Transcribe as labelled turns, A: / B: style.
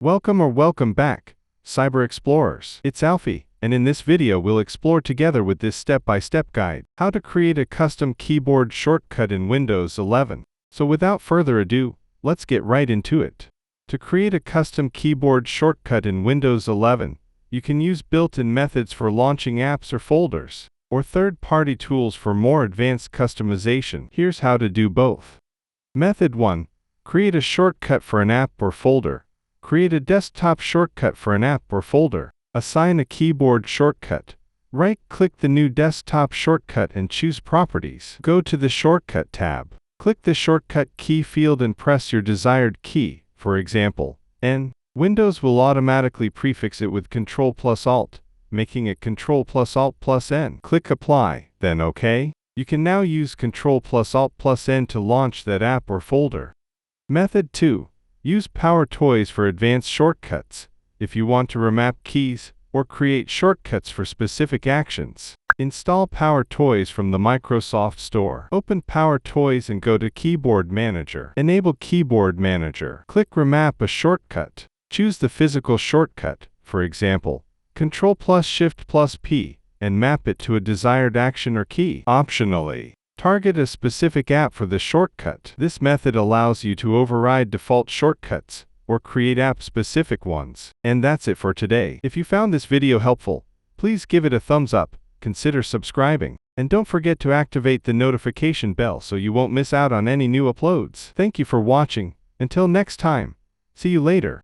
A: Welcome back, Cyber Explorers. It's Alfie, and in this video we'll explore together with this step-by-step guide, how to create a custom keyboard shortcut in Windows 11. So without further ado, let's get right into it. To create a custom keyboard shortcut in Windows 11, you can use built-in methods for launching apps or folders, or third-party tools for more advanced customization. Here's how to do both. Method 1. Create a shortcut for an app or folder. Create a desktop shortcut for an app or folder. Assign a keyboard shortcut. Right-click the new desktop shortcut and choose Properties. Go to the Shortcut tab. Click the Shortcut key field and press your desired key, for example, N. Windows will automatically prefix it with Ctrl+Alt, making it Ctrl+Alt+N. Click Apply, then OK. You can now use Ctrl+Alt+N to launch that app or folder. Method 2. Use Power Toys for advanced shortcuts. If you want to remap keys or create shortcuts for specific actions, install Power Toys from the Microsoft Store. Open Power Toys and go to Keyboard Manager. Enable Keyboard Manager. Click Remap a shortcut. Choose the physical shortcut, for example, Ctrl+Shift+P, and map it to a desired action or key. Optionally, target a specific app for the shortcut. This method allows you to override default shortcuts or create app-specific ones. And that's it for today. If you found this video helpful, please give it a thumbs up, consider subscribing, and don't forget to activate the notification bell so you won't miss out on any new uploads. Thank you for watching. Until next time, see you later.